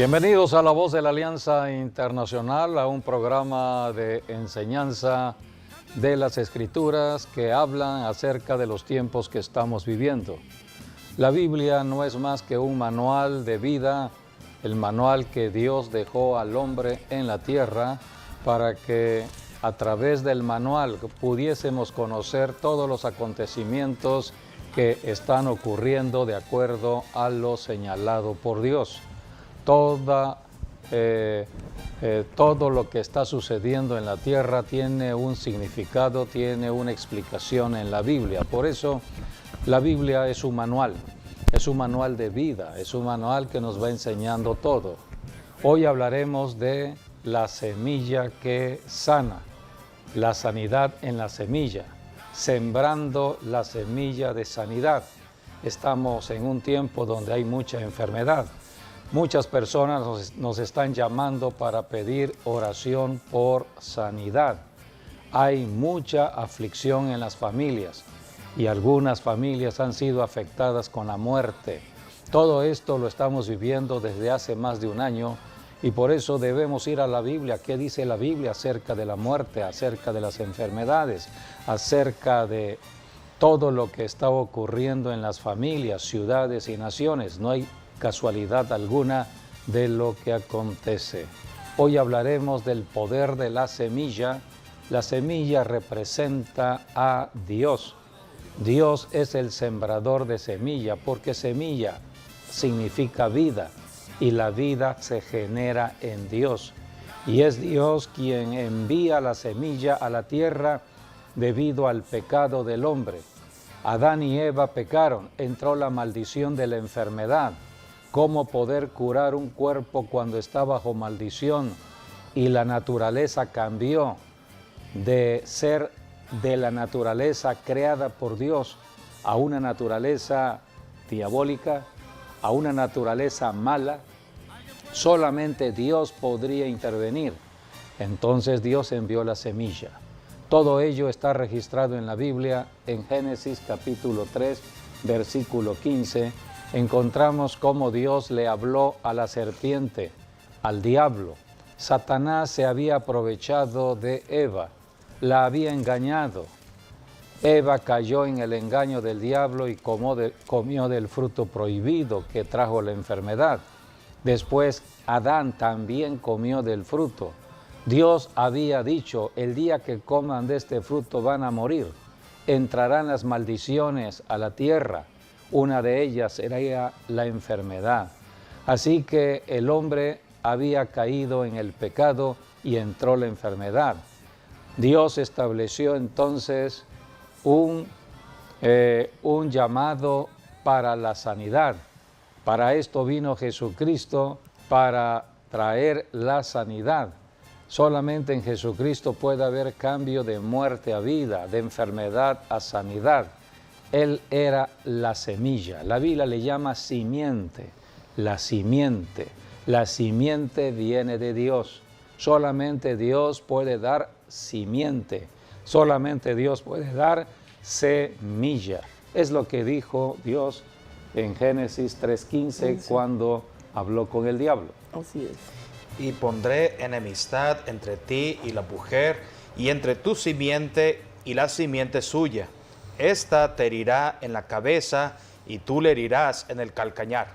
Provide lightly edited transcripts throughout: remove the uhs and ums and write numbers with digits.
Bienvenidos a La Voz de la Alianza Internacional, a un programa de enseñanza de las Escrituras que hablan acerca de los tiempos que estamos viviendo. La Biblia no es más que un manual de vida, el manual que Dios dejó al hombre en la tierra para que a través del manual pudiésemos conocer todos los acontecimientos que están ocurriendo de acuerdo a lo señalado por Dios. Todo lo que está sucediendo en la tierra tiene un significado, tiene una explicación en la Biblia. Por eso la Biblia es un manual de vida, es un manual que nos va enseñando todo. Hoy hablaremos de la semilla que sana, la sanidad en la semilla, sembrando la semilla de sanidad. Estamos en un tiempo donde hay mucha enfermedad. Muchas personas nos están llamando para pedir oración por sanidad. Hay mucha aflicción en las familias y algunas familias han sido afectadas con la muerte. Todo esto lo estamos viviendo desde hace más de un año y por eso debemos ir a la Biblia. ¿Qué dice la Biblia acerca de la muerte, acerca de las enfermedades, acerca de todo lo que está ocurriendo en las familias, ciudades y naciones? No hay casualidad alguna de lo que acontece. Hoy hablaremos del poder de la semilla. La semilla representa a Dios. Dios es el sembrador de semilla, porque semilla significa vida y la vida se genera en Dios. Y es Dios quien envía la semilla a la tierra debido al pecado del hombre. Adán y Eva pecaron, entró la maldición de la enfermedad. ¿Cómo poder curar un cuerpo cuando está bajo maldición? Y la naturaleza cambió de ser de la naturaleza creada por Dios a una naturaleza diabólica, a una naturaleza mala. Solamente Dios podría intervenir. Entonces Dios envió la semilla. Todo ello está registrado en la Biblia, en Génesis capítulo 3, versículo 15. Encontramos cómo Dios le habló a la serpiente, al diablo. Satanás se había aprovechado de Eva, la había engañado. Eva cayó en el engaño del diablo y comió del fruto prohibido que trajo la enfermedad. Después Adán también comió del fruto. Dios había dicho, el día que coman de este fruto van a morir. Entrarán las maldiciones a la tierra. Una de ellas sería la enfermedad. Así que el hombre había caído en el pecado y entró la enfermedad. Dios estableció entonces un llamado para la sanidad. Para esto vino Jesucristo, para traer la sanidad. Solamente en Jesucristo puede haber cambio de muerte a vida, de enfermedad a sanidad. Él era la semilla. La Biblia le llama simiente, la simiente. La simiente viene de Dios. Solamente Dios puede dar simiente. Solamente Dios puede dar semilla. Es lo que dijo Dios en Génesis 3:15 cuando habló con el diablo. Así es. Y pondré enemistad entre ti y la mujer, y entre tu simiente y la simiente suya. Esta te herirá en la cabeza y tú le herirás en el calcañar.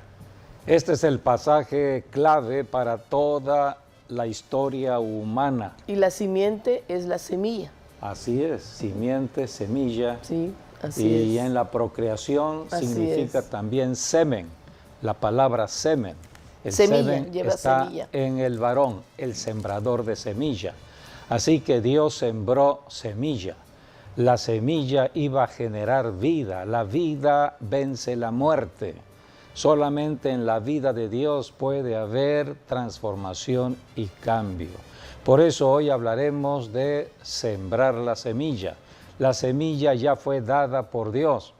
Este es el pasaje clave para toda la historia humana. Y la simiente es la semilla. Así es, simiente, semilla. Sí, así es. Y en la procreación Así significa es. también semen. La palabra semen. El Semilla, semen lleva está semilla. en el varón, el sembrador de semilla. Así que Dios sembró semilla. La semilla iba a generar vida. La vida vence la muerte. Solamente en la vida de Dios puede haber transformación y cambio. Por eso hoy hablaremos de sembrar la semilla. La semilla ya fue dada por Dios.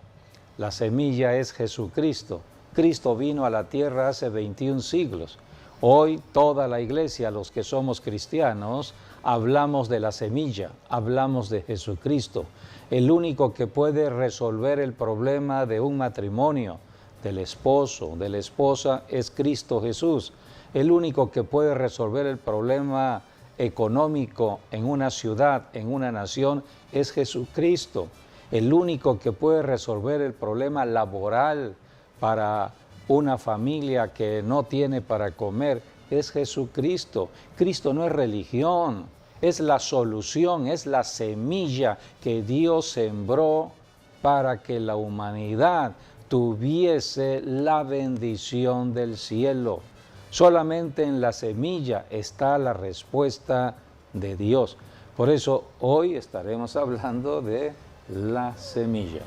La semilla es Jesucristo. Cristo vino a la tierra hace 21 siglos. Hoy toda la iglesia, los que somos cristianos, hablamos de la semilla, hablamos de Jesucristo, el único que puede resolver el problema de un matrimonio, del esposo, de la esposa, es Cristo Jesús. El único que puede resolver el problema económico en una ciudad, en una nación, es Jesucristo. El único que puede resolver el problema laboral para una familia que no tiene para comer es Jesucristo. Cristo no es religión, es la solución, es la semilla que Dios sembró para que la humanidad tuviese la bendición del cielo. Solamente en la semilla está la respuesta de Dios. Por eso hoy estaremos hablando de la semilla.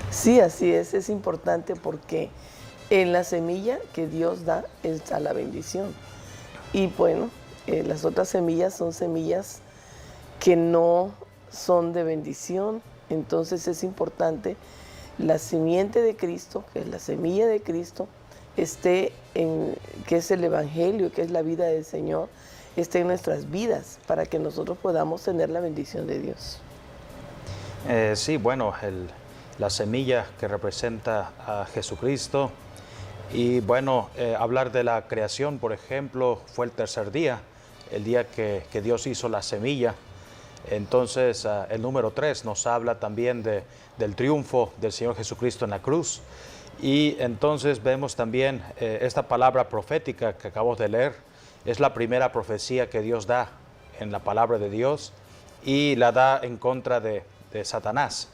Sí, así es importante porque en la semilla que Dios da está la bendición. Y bueno, las otras semillas son semillas que no son de bendición, entonces es importante la simiente de Cristo, que es la semilla de Cristo, que es el Evangelio, que es la vida del Señor, esté en nuestras vidas para que nosotros podamos tener la bendición de Dios. Sí, bueno, la semilla que representa a Jesucristo. Y bueno, hablar de la creación, por ejemplo, fue el tercer día, el día que Dios hizo la semilla. Entonces, el número 3 nos habla también del triunfo del Señor Jesucristo en la cruz. Y entonces vemos también esta palabra profética que acabamos de leer, es la primera profecía que Dios da en la palabra de Dios y la da en contra de Satanás.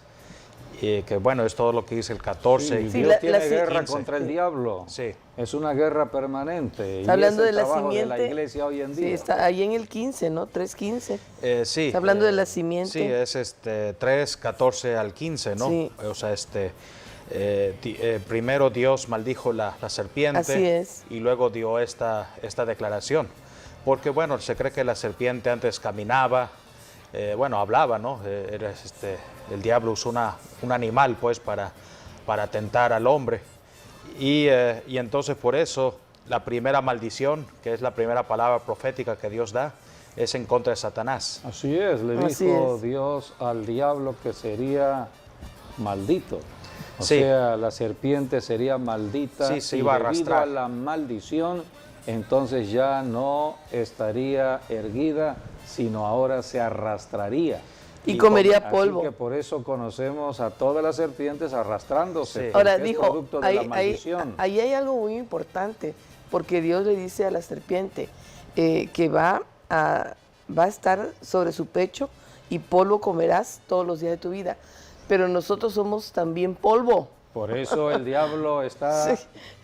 Que bueno, es todo lo que dice el 14. Sí, y Dios tiene guerra 15. contra el diablo. Sí. Es una guerra permanente. Está hablando y es el de la trabajo simiente. de la iglesia hoy en día. Sí, está ahí en el 15, ¿no? 3:15. Sí. Está hablando de la simiente. Sí, es 3, 14 al 15, ¿no? Sí. O sea, primero Dios maldijo la serpiente. Así es. Y luego dio esta declaración. Porque bueno, se cree que la serpiente antes caminaba, hablaba, ¿no? El diablo usó un animal, pues, para tentar al hombre. Y entonces por eso la primera maldición, que es la primera palabra profética que Dios da, es en contra de Satanás. Así es, le dijo Dios al diablo que sería maldito. O sea, la serpiente sería maldita. Sí, se iba a arrastrar. Debido a la maldición, entonces ya no estaría erguida, sino ahora se arrastraría. Y comería polvo. Así que por eso conocemos a todas las serpientes arrastrándose. Sí. Ahora Es dijo, producto de la maldición. ahí hay algo muy importante, porque Dios le dice a la serpiente que va a estar sobre su pecho y polvo comerás todos los días de tu vida. Pero nosotros somos también polvo. Por eso el diablo está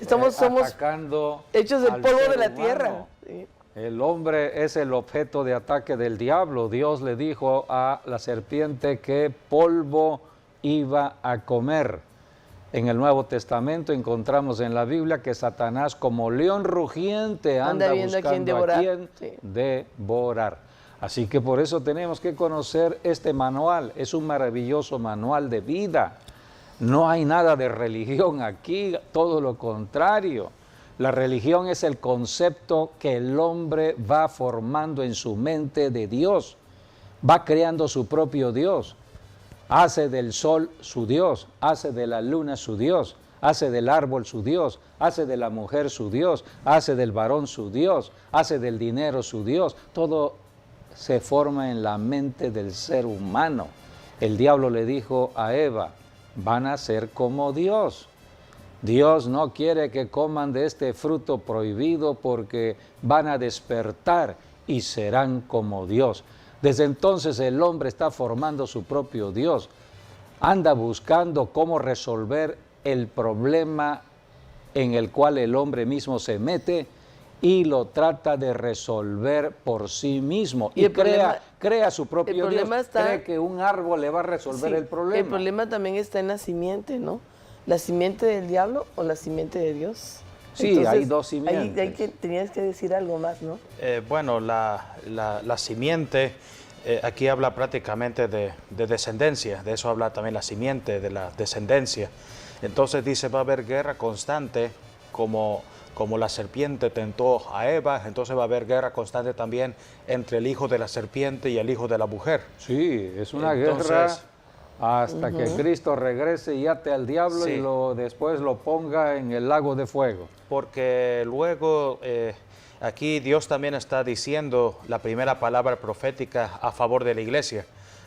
somos atacando hechos del al polvo ser de la humano. tierra. Sí. El hombre es el objeto de ataque del diablo. Dios le dijo a la serpiente que polvo iba a comer. En el Nuevo Testamento encontramos en la Biblia que Satanás, como león rugiente, anda viendo buscando a quién devorar. Así que por eso tenemos que conocer este manual. Es un maravilloso manual de vida. No hay nada de religión aquí, todo lo contrario. La religión es el concepto que el hombre va formando en su mente de Dios. Va creando su propio Dios. Hace del sol su Dios, hace de la luna su Dios, hace del árbol su Dios, hace de la mujer su Dios, hace del varón su Dios, hace del dinero su Dios. Todo se forma en la mente del ser humano. El diablo le dijo a Eva, van a ser como Dios. Dios no quiere que coman de este fruto prohibido porque van a despertar y serán como Dios. Desde entonces el hombre está formando su propio Dios. Anda buscando cómo resolver el problema en el cual el hombre mismo se mete y lo trata de resolver por sí mismo. Y crea su propio Dios. Cree que un árbol le va a resolver el problema. El problema también está en la simiente, ¿no? ¿La simiente del diablo o la simiente de Dios? Sí, entonces, hay dos simientes. Ahí tenías que decir algo más, ¿no? La simiente, aquí habla prácticamente de descendencia, de eso habla también la simiente, de la descendencia. Entonces dice, va a haber guerra constante, como la serpiente tentó a Eva, entonces va a haber guerra constante también entre el hijo de la serpiente y el hijo de la mujer. Sí, es una guerra hasta que Cristo regrese y ate al diablo Sí. y después lo ponga en el lago de fuego. Porque luego aquí Dios también está diciendo la primera palabra profética a favor de la iglesia,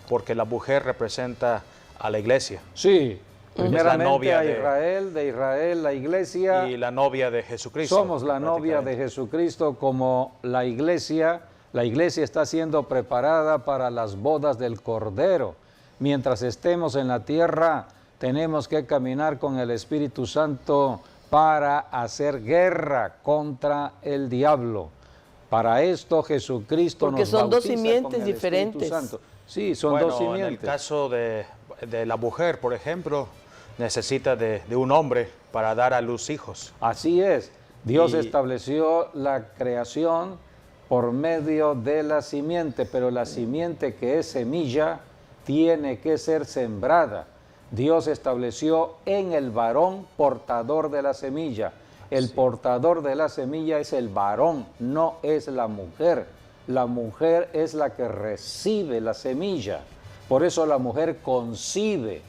porque la mujer representa a la iglesia. Sí, primeramente novia a de- Israel, de Israel la iglesia. Y la novia de Jesucristo. Somos la novia de prácticamente. Jesucristo como la iglesia. La iglesia está siendo preparada para las bodas del Cordero. Mientras estemos en la tierra, tenemos que caminar con el Espíritu Santo para hacer guerra contra el diablo. Para esto Jesucristo Porque nos son dos bautiza con simientes el Espíritu diferentes. Santo. Sí, son Bueno, dos en el simientes. caso de la mujer, por ejemplo, necesita de un hombre para dar a luz hijos. Así es. Dios Y- estableció la creación por medio de la simiente, pero la simiente que es semilla tiene que ser sembrada. Dios estableció en el varón portador de la semilla. El portador de la semilla es el varón, no es la mujer. La mujer es la que recibe la semilla. Por eso la mujer concibe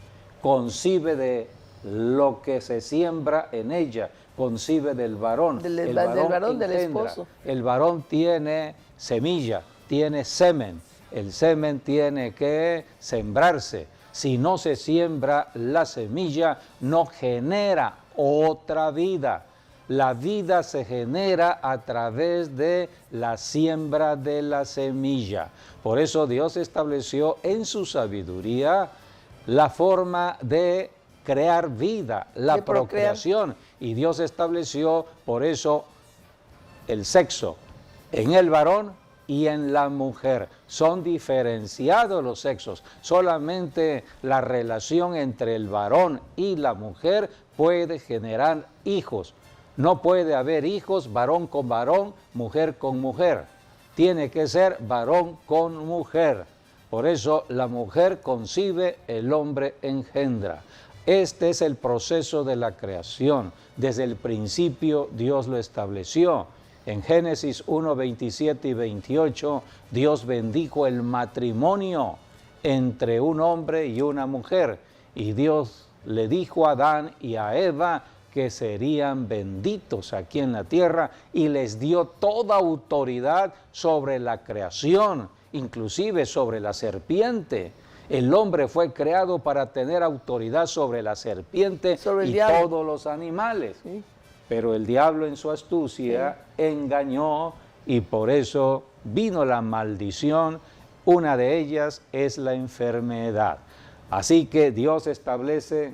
de lo que se siembra en ella, concibe del varón. Del varón, del engendra. esposo. El varón tiene semilla, tiene semen. El semen tiene que sembrarse. Si no se siembra la semilla, no genera otra vida. La vida se genera a través de la siembra de la semilla. Por eso Dios estableció en su sabiduría la forma de crear vida, la De procrear. procreación. Y Dios estableció por eso el sexo en el varón y en la mujer. Son diferenciados los sexos. Solamente la relación entre el varón y la mujer puede generar hijos. No puede haber hijos varón con varón, mujer con mujer. Tiene que ser varón con mujer. Por eso la mujer concibe, el hombre engendra. Este es el proceso de la creación. Desde el principio Dios lo estableció. En Génesis 1, 27 y 28, Dios bendijo el matrimonio entre un hombre y una mujer. Y Dios le dijo a Adán y a Eva que serían benditos aquí en la tierra y les dio toda autoridad sobre la creación, inclusive sobre la serpiente. El hombre fue creado para tener autoridad sobre la serpiente Sobre el y diablo. todos los animales. Sí. Pero el diablo en su astucia engañó y por eso vino la maldición. Una de ellas es la enfermedad. Así que Dios establece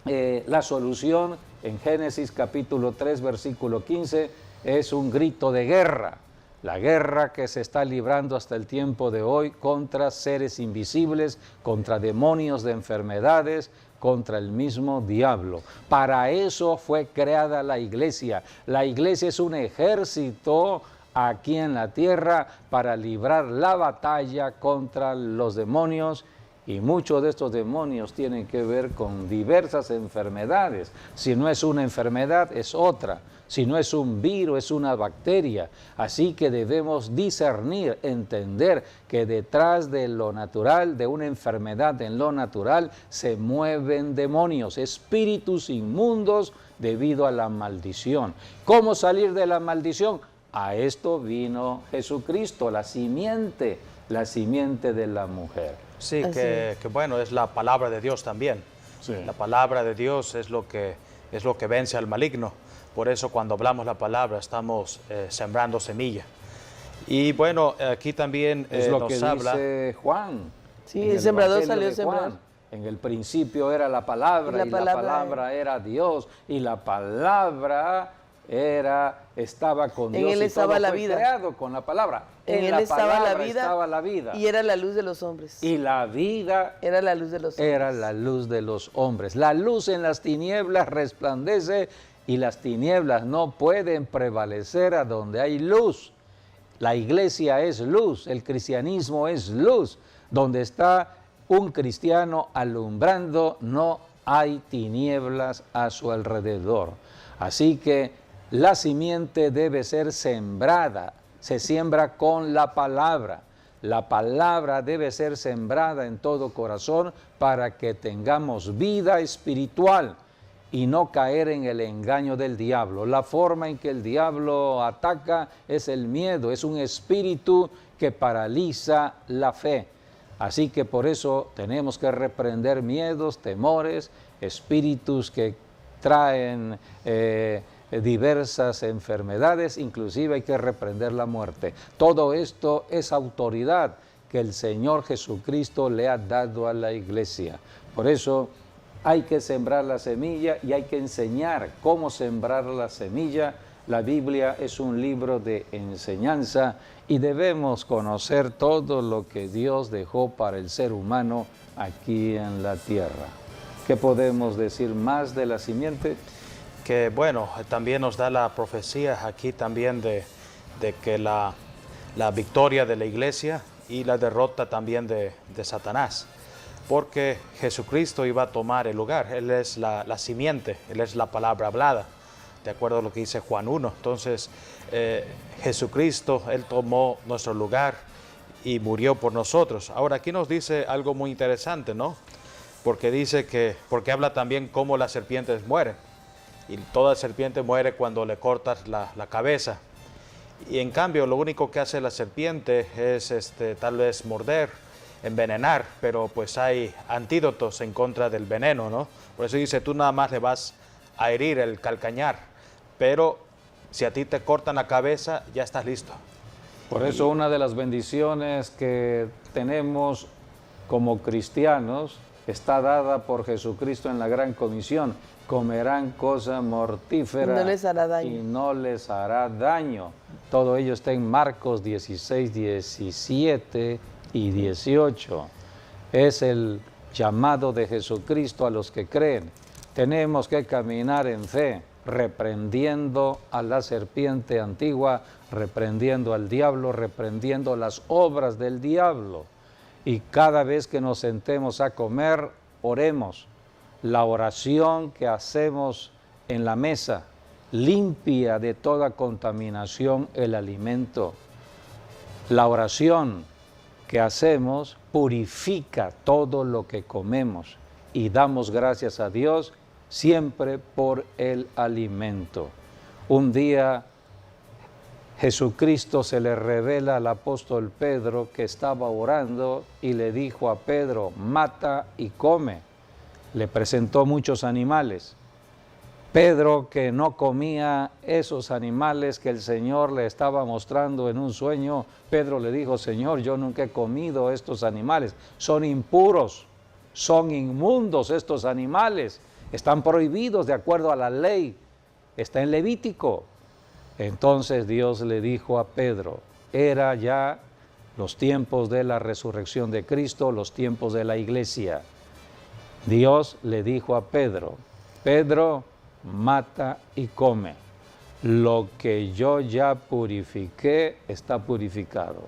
la solución en Génesis capítulo 3, versículo 15, es un grito de guerra. La guerra que se está librando hasta el tiempo de hoy contra seres invisibles, contra demonios de enfermedades, contra el mismo diablo. Para eso fue creada la iglesia. La iglesia es un ejército aquí en la tierra para librar la batalla contra los demonios. Y muchos de estos demonios tienen que ver con diversas enfermedades. Si no es una enfermedad, es otra. Si no es un virus, es una bacteria. Así que debemos discernir, entender que detrás de lo natural, de una enfermedad en lo natural, se mueven demonios, espíritus inmundos debido a la maldición. ¿Cómo salir de la maldición? A esto vino Jesucristo, la simiente de la mujer. Sí, Así que bueno, es la palabra de Dios también. Sí. La palabra de Dios es lo que vence al maligno. Por eso cuando hablamos la palabra estamos sembrando semilla. Y bueno, aquí también Es lo nos que habla. dice Juan. Sí, en el sembrador Evangelio salió a de sembrar. Juan. En el principio era la palabra y la palabra era Dios y la palabra estaba con En Dios él y estaba todo la fue vida. creado con la palabra. En él la estaba palabra estaba la vida. y era la luz de los hombres. Y la vida Era la luz de los hombres. era la luz de los hombres. La luz en las tinieblas resplandece y las tinieblas no pueden prevalecer a donde hay luz. La iglesia es luz, el cristianismo es luz. Donde está un cristiano alumbrando, no hay tinieblas a su alrededor. Así que la simiente debe ser sembrada, se siembra con la palabra. La palabra debe ser sembrada en todo corazón para que tengamos vida espiritual y no caer en el engaño del diablo. La forma en que el diablo ataca es el miedo, es un espíritu que paraliza la fe. Así que por eso tenemos que reprender miedos, temores, espíritus que traen diversas enfermedades, inclusive hay que reprender la muerte. Todo esto es autoridad que el Señor Jesucristo le ha dado a la iglesia. Por eso hay que sembrar la semilla y hay que enseñar cómo sembrar la semilla. La Biblia es un libro de enseñanza y debemos conocer todo lo que Dios dejó para el ser humano aquí en la tierra. ¿Qué podemos decir más de la simiente? Que bueno, también nos da la profecía aquí también de que la victoria de la iglesia y la derrota también de Satanás. Porque Jesucristo iba a tomar el lugar, Él es la simiente, Él es la palabra hablada, de acuerdo a lo que dice Juan 1. Entonces, Jesucristo, Él tomó nuestro lugar y murió por nosotros. Ahora, aquí nos dice algo muy interesante, ¿no? Porque dice porque habla también cómo las serpientes mueren. Y toda serpiente muere cuando le cortas la cabeza. Y en cambio, lo único que hace la serpiente es tal vez morder, envenenar, pero pues hay antídotos en contra del veneno, ¿no? Por eso dice, tú nada más le vas a herir el calcañar, pero si a ti te cortan la cabeza, ya estás listo. Por eso una de las bendiciones que tenemos como cristianos está dada por Jesucristo en la gran comisión. Comerán cosa mortífera no les hará daño. y no les hará daño. Todo ello está en Marcos 16, 17 y 18. Es el llamado de Jesucristo a los que creen. Tenemos que caminar en fe, reprendiendo a la serpiente antigua, reprendiendo al diablo, reprendiendo las obras del diablo. Y cada vez que nos sentemos a comer, oremos. La oración que hacemos en la mesa limpia de toda contaminación el alimento. La oración que hacemos purifica todo lo que comemos y damos gracias a Dios siempre por el alimento. Un día Jesucristo se le revela al apóstol Pedro que estaba orando y le dijo a Pedro, mata y come. Le presentó muchos animales. Pedro, que no comía esos animales que el Señor le estaba mostrando en un sueño, Pedro le dijo, Señor, yo nunca he comido estos animales, son impuros, son inmundos estos animales, están prohibidos de acuerdo a la ley, está en Levítico. Entonces Dios le dijo a Pedro, era ya los tiempos de la resurrección de Cristo, los tiempos de la iglesia. Dios le dijo a Pedro, Pedro, mata y come. Lo que yo ya purifiqué está purificado.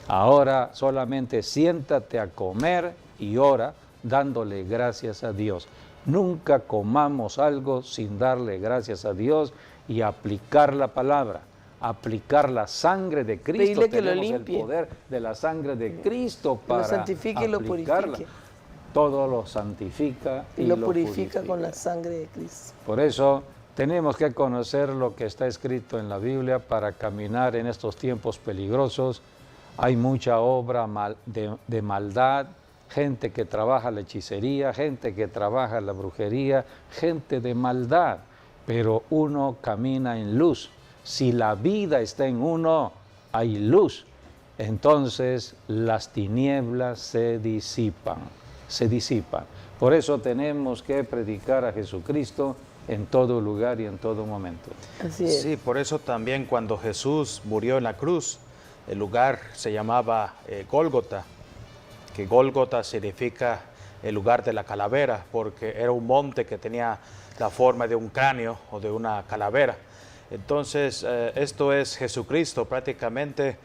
Ahora solamente siéntate a comer y ora dándole gracias a Dios. Nunca comamos algo sin darle gracias a Dios y aplicar la palabra, aplicar la sangre de Cristo. Pedirle que lo tenemos el limpie. poder de la sangre de Cristo para lo santifique y lo aplicarla. purifique. Todo lo santifica Y lo purifica con la sangre de Cristo. Por eso tenemos que conocer lo que está escrito en la Biblia para caminar en estos tiempos peligrosos. Hay mucha obra de maldad, gente que trabaja la hechicería, gente que trabaja la brujería, gente de maldad, pero uno camina en luz. Si la vida está en uno, hay luz. Entonces las tinieblas se disipan. Por eso tenemos que predicar a Jesucristo en todo lugar y en todo momento. Así es. Sí, por eso también cuando Jesús murió en la cruz, el lugar se llamaba Gólgota, que Gólgota significa el lugar de la calavera, porque era un monte que tenía la forma de un cráneo o de una calavera. Entonces, esto es Jesucristo prácticamente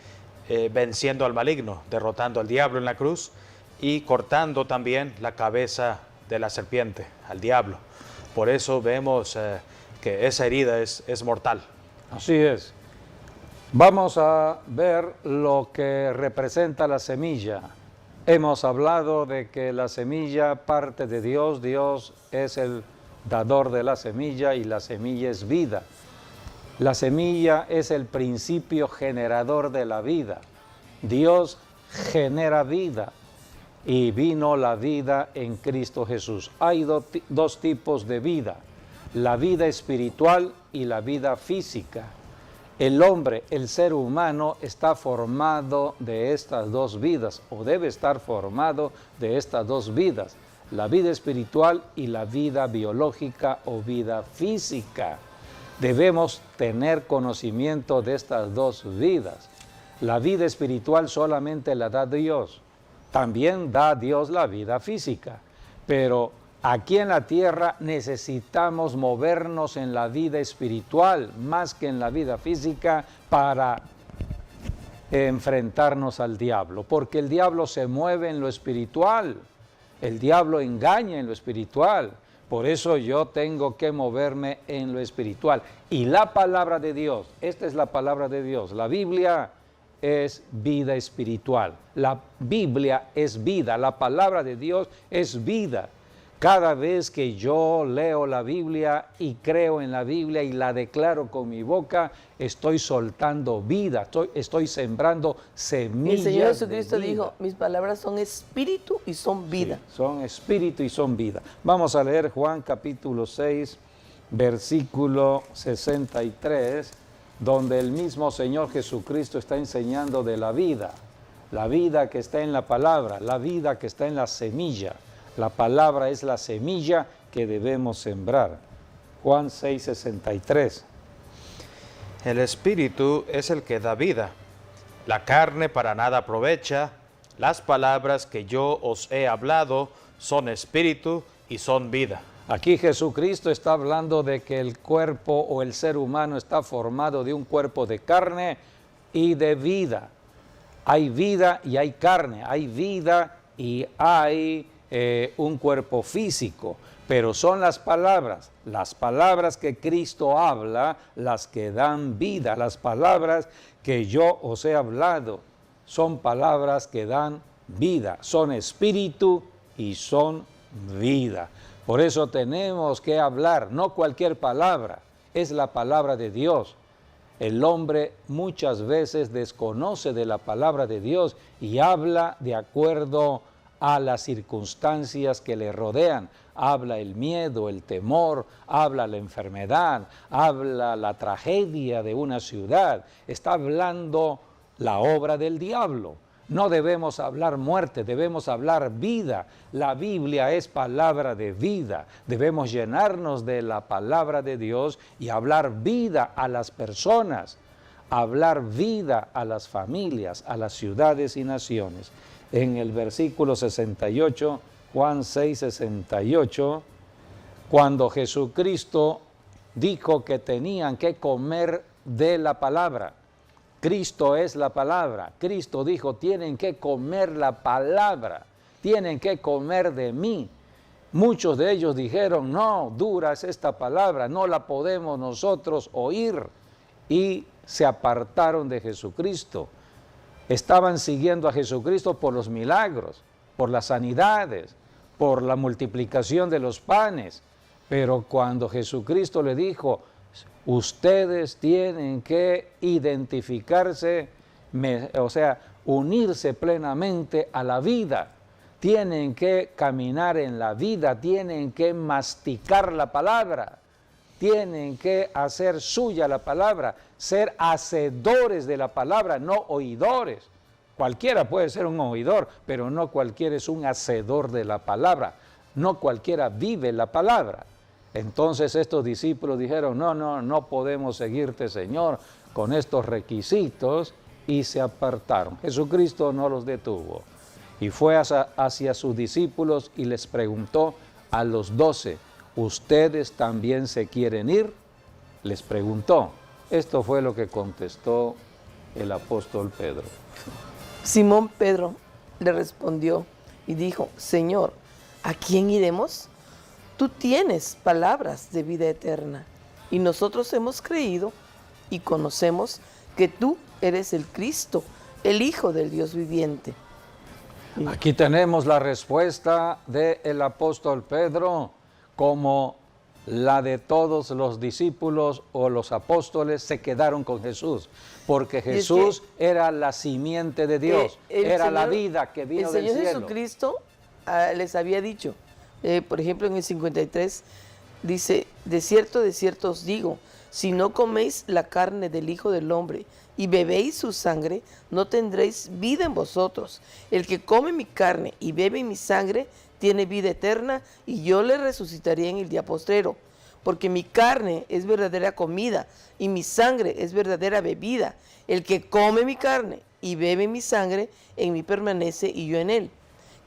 venciendo al maligno, derrotando al diablo en la cruz y cortando también la cabeza de la serpiente, al diablo. Por eso vemos que esa herida es mortal. Así es. Vamos a ver lo que representa la semilla. Hemos hablado de que la semilla parte de Dios. Dios es el dador de la semilla y la semilla es vida. La semilla es el principio generador de la vida. Dios genera vida y vino la vida en Cristo Jesús. Hay dos tipos de vida, la vida espiritual y la vida física. El hombre, el ser humano, está formado de estas dos vidas, o debe estar formado de estas dos vidas, la vida espiritual y la vida biológica o vida física. Debemos tener conocimiento de estas dos vidas. La vida espiritual solamente la da Dios. También da Dios la vida física, pero aquí en la tierra necesitamos movernos en la vida espiritual más que en la vida física para enfrentarnos al diablo, porque el diablo se mueve en lo espiritual, el diablo engaña en lo espiritual, por eso yo tengo que moverme en lo espiritual. Y la palabra de Dios, esta es la palabra de Dios, la Biblia es vida espiritual, la Biblia es vida, la palabra de Dios es vida. Cada vez que yo leo la Biblia y creo en la Biblia y la declaro con mi boca, estoy soltando vida, estoy sembrando semillas. El Señor Jesucristo dijo, mis palabras son espíritu y son vida. Sí, son espíritu y son vida. Vamos a leer Juan capítulo 6, versículo 63, donde el mismo Señor Jesucristo está enseñando de la vida que está en la palabra, la vida que está en la semilla. La palabra es la semilla que debemos sembrar. Juan 6:63. El espíritu es el que da vida. La carne para nada aprovecha. Las palabras que yo os he hablado son espíritu y son vida. Aquí Jesucristo está hablando de que el cuerpo o el ser humano está formado de un cuerpo de carne y de vida. Hay vida y hay carne, hay vida y hay un cuerpo físico, pero son las palabras que Cristo habla, las que dan vida. Las palabras que yo os he hablado son palabras que dan vida, son espíritu y son vida. Por eso tenemos que hablar, no cualquier palabra, es la palabra de Dios. El hombre muchas veces desconoce de la palabra de Dios y habla de acuerdo a las circunstancias que le rodean. Habla el miedo, el temor, habla la enfermedad, habla la tragedia de una ciudad. Está hablando la obra del diablo. No debemos hablar muerte, debemos hablar vida. La Biblia es palabra de vida. Debemos llenarnos de la palabra de Dios y hablar vida a las personas, hablar vida a las familias, a las ciudades y naciones. En el versículo 68, Juan 6:68, cuando Jesucristo dijo que tenían que comer de la palabra. Cristo es la palabra. Cristo dijo, tienen que comer la palabra, tienen que comer de mí. Muchos de ellos dijeron, no, dura es esta palabra, no la podemos nosotros oír. Y se apartaron de Jesucristo. Estaban siguiendo a Jesucristo por los milagros, por las sanidades, por la multiplicación de los panes. Pero cuando Jesucristo le dijo, ustedes tienen que identificarse, o sea, unirse plenamente a la vida, tienen que caminar en la vida, tienen que masticar la palabra, tienen que hacer suya la palabra, ser hacedores de la palabra, no oidores. Cualquiera puede ser un oidor, pero no cualquiera es un hacedor de la palabra. No cualquiera vive la palabra. Entonces estos discípulos dijeron, no podemos seguirte, Señor, con estos requisitos, y se apartaron. Jesucristo no los detuvo. Y fue hacia sus discípulos y les preguntó a los 12, ¿ustedes también se quieren ir? Les preguntó. Esto fue lo que contestó el apóstol Pedro. Simón Pedro le respondió y dijo, Señor, ¿a quién iremos? Tú tienes palabras de vida eterna y nosotros hemos creído y conocemos que tú eres el Cristo, el Hijo del Dios viviente. Aquí tenemos la respuesta del apóstol Pedro, como la de todos los discípulos o los apóstoles se quedaron con Jesús, porque Jesús era la simiente de Dios, era la vida que vino del cielo. El Señor Jesucristo les había dicho, por ejemplo en el 53, dice, de cierto os digo, si no coméis la carne del Hijo del Hombre y bebéis su sangre, no tendréis vida en vosotros. El que come mi carne y bebe mi sangre tiene vida eterna, y yo le resucitaré en el día postrero. Porque mi carne es verdadera comida y mi sangre es verdadera bebida. El que come mi carne y bebe mi sangre, en mí permanece y yo en él.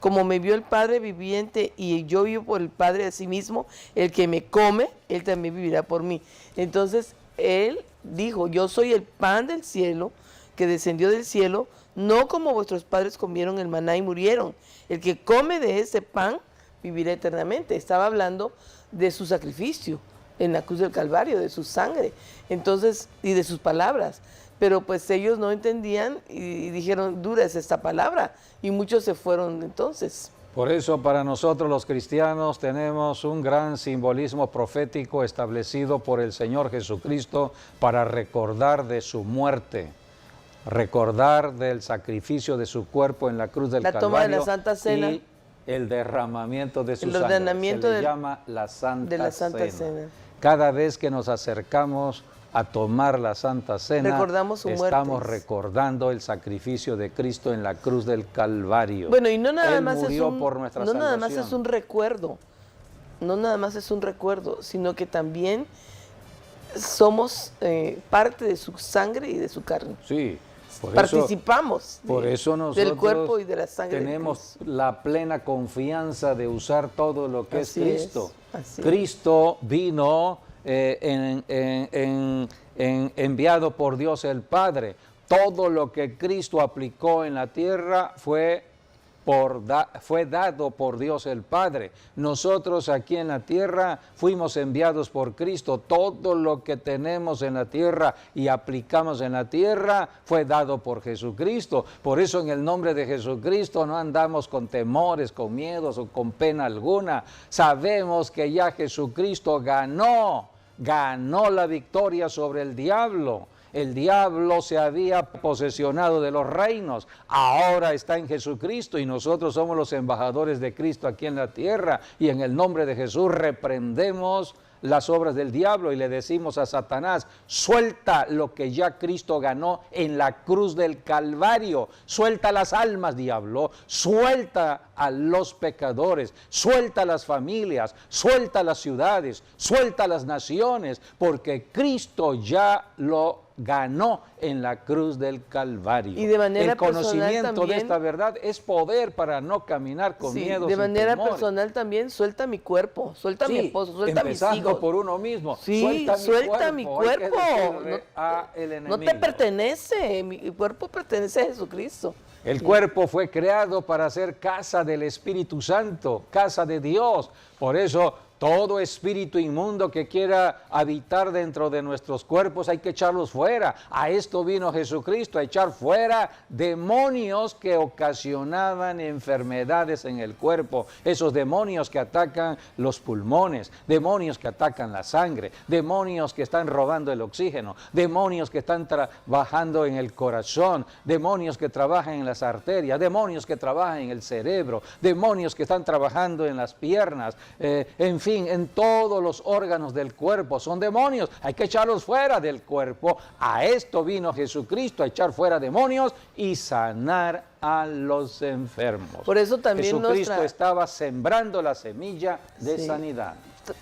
Como me vio el Padre viviente y yo vivo por el Padre asimismo, el que me come, él también vivirá por mí. Entonces, él dijo, yo soy el pan del cielo, que descendió del cielo, no como vuestros padres comieron el maná y murieron. El que come de ese pan, vivirá eternamente. Estaba hablando de su sacrificio en la cruz del Calvario, de su sangre, entonces, y de sus palabras. Pero pues ellos no entendían y dijeron, dura es esta palabra, y muchos se fueron entonces. Por eso para nosotros los cristianos tenemos un gran simbolismo profético establecido por el Señor Jesucristo para recordar de su muerte, recordar del sacrificio de su cuerpo en la cruz del Calvario, toma de la Santa Cena, y el derramamiento de su el sangre. ordenamiento Se le llama la Santa Cena. Cada vez que nos acercamos a tomar la Santa Cena, recordamos su muerte. Estamos recordando el sacrificio de Cristo en la cruz del Calvario. Bueno, y no nada Él más murió es un, por nuestra no nada salvación. más es un recuerdo, no nada más es un recuerdo, sino que también somos parte de su sangre y de su carne. Sí, participamos por eso nosotros del cuerpo y de la sangre. Tenemos la plena confianza de usar todo lo que así es Cristo. Es, Cristo vino enviado por Dios el Padre. Todo lo que Cristo aplicó en la tierra fue dado por Dios el Padre. Nosotros aquí en la tierra fuimos enviados por Cristo. Todo lo que tenemos en la tierra y aplicamos en la tierra fue dado por Jesucristo. Por eso en el nombre de Jesucristo no andamos con temores, con miedos o con pena alguna. Sabemos que ya Jesucristo ganó la victoria sobre el diablo. El diablo se había posesionado de los reinos, ahora está en Jesucristo y nosotros somos los embajadores de Cristo aquí en la tierra, y en el nombre de Jesús reprendemos las obras del diablo y le decimos a Satanás, suelta lo que ya Cristo ganó en la cruz del Calvario, suelta las almas, diablo, suelta a los pecadores, suelta las familias, suelta las ciudades, suelta las naciones, porque Cristo ya lo ganó en la cruz del Calvario. Y de manera el conocimiento también, de esta verdad es poder para no caminar con miedo. De manera temor. Personal también, suelta mi cuerpo, suelta mi esposo, suelta mis hijos. Por uno mismo. Sí, suelta mi cuerpo. No te pertenece, mi cuerpo pertenece a Jesucristo. El cuerpo fue creado para ser casa del Espíritu Santo, casa de Dios. Por eso todo espíritu inmundo que quiera habitar dentro de nuestros cuerpos hay que echarlos fuera. A esto vino Jesucristo, a echar fuera demonios que ocasionaban enfermedades en el cuerpo. Esos demonios que atacan los pulmones, demonios que atacan la sangre, demonios que están robando el oxígeno, demonios que están trabajando en el corazón, demonios que trabajan en las arterias, demonios que trabajan en el cerebro, demonios que están trabajando en las piernas, en fin, en todos los órganos del cuerpo. Son demonios, hay que echarlos fuera del cuerpo. A esto vino Jesucristo, a echar fuera demonios y sanar a los enfermos. Por eso también Jesucristo estaba sembrando la semilla de sanidad.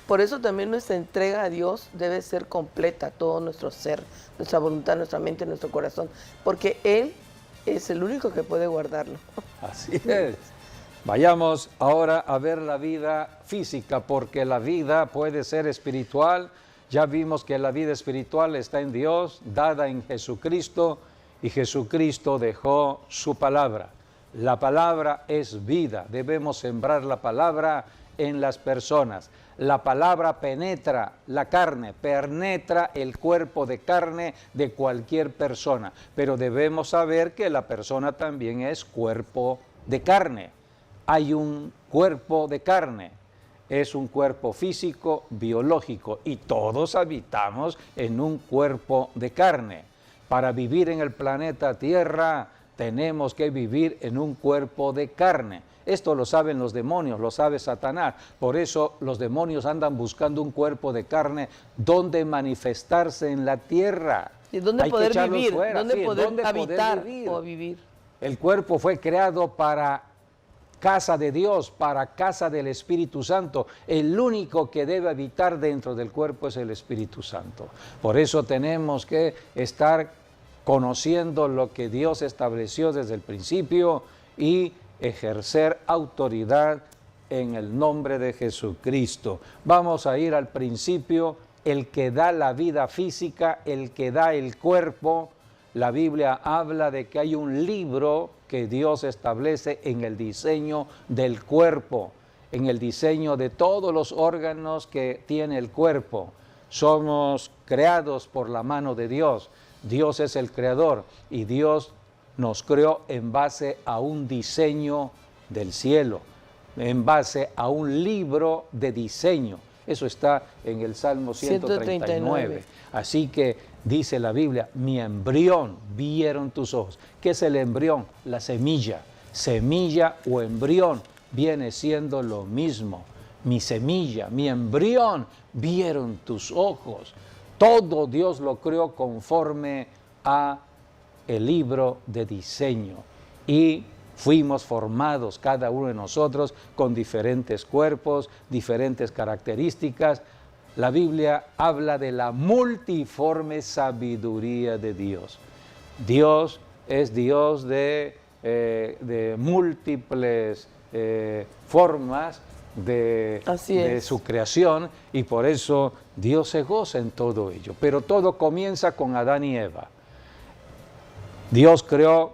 Por eso también nuestra entrega a Dios debe ser completa, todo nuestro ser, nuestra voluntad, nuestra mente, nuestro corazón, porque Él es el único que puede guardarlo. Así es. Vayamos ahora a ver la vida física, porque la vida puede ser espiritual. Ya vimos que la vida espiritual está en Dios, dada en Jesucristo, y Jesucristo dejó su palabra. La palabra es vida, debemos sembrar la palabra en las personas. La palabra penetra la carne, penetra el cuerpo de carne de cualquier persona, pero debemos saber que la persona también es cuerpo de carne. Hay un cuerpo de carne, es un cuerpo físico, biológico, y todos habitamos en un cuerpo de carne. Para vivir en el planeta Tierra tenemos que vivir en un cuerpo de carne. Esto lo saben los demonios, lo sabe Satanás. Por eso los demonios andan buscando un cuerpo de carne donde manifestarse en la tierra. ¿Y dónde Hay poder que echarlos vivir? fuera, ¿Dónde sí, poder ¿dónde habitar vivir? o vivir? El cuerpo fue creado para casa de Dios, para casa del Espíritu Santo. El único que debe habitar dentro del cuerpo es el Espíritu Santo. Por eso tenemos que estar conociendo lo que Dios estableció desde el principio y ejercer autoridad en el nombre de Jesucristo. Vamos a ir al principio, el que da la vida física, el que da el cuerpo. La Biblia habla de que hay un libro que Dios establece en el diseño del cuerpo, en el diseño de todos los órganos que tiene el cuerpo. Somos creados por la mano de Dios. Dios es el creador y Dios nos creó en base a un diseño del cielo, en base a un libro de diseño. Eso está en el Salmo 139. Así que dice la Biblia, mi embrión vieron tus ojos. ¿Qué es el embrión? La semilla. Semilla o embrión viene siendo lo mismo. Mi semilla, mi embrión vieron tus ojos. Todo Dios lo creó conforme a el libro de diseño y fuimos formados cada uno de nosotros con diferentes cuerpos, diferentes características. La Biblia habla de la multiforme sabiduría de Dios. Dios es Dios de múltiples formas de su creación y por eso Dios se goza en todo ello. Pero todo comienza con Adán y Eva. Dios creó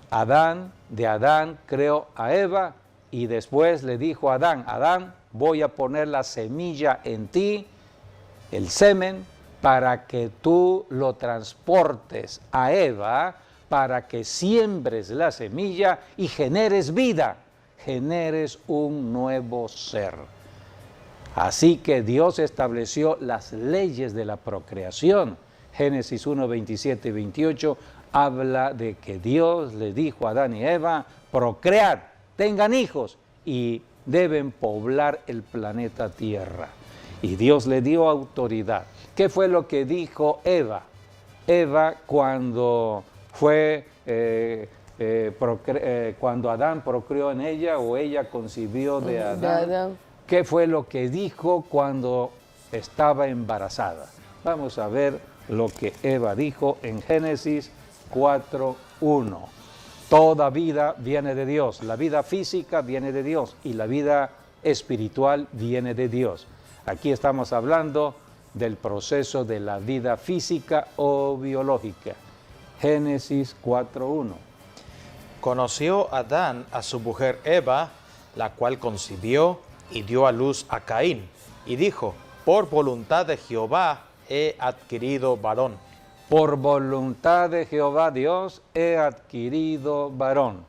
a Adán, de Adán creó a Eva y después le dijo a Adán, Adán, voy a poner la semilla en ti, el semen, para que tú lo transportes a Eva, para que siembres la semilla y generes vida, generes un nuevo ser. Así que Dios estableció las leyes de la procreación. Génesis 1, 27 y 28 habla de que Dios le dijo a Adán y Eva, procread, tengan hijos y deben poblar el planeta Tierra. Y Dios le dio autoridad. ¿Qué fue lo que dijo Eva? Eva cuando cuando Adán procreó en ella o ella concibió de Adán. ¿Qué fue lo que dijo cuando estaba embarazada? Vamos a ver lo que Eva dijo en Génesis 4:1. Toda vida viene de Dios, la vida física viene de Dios y la vida espiritual viene de Dios. Aquí estamos hablando del proceso de la vida física o biológica. Génesis 4:1. Conoció Adán a su mujer Eva, la cual concibió y dio a luz a Caín, y dijo, por voluntad de Jehová he adquirido varón. Por voluntad de Jehová Dios he adquirido varón.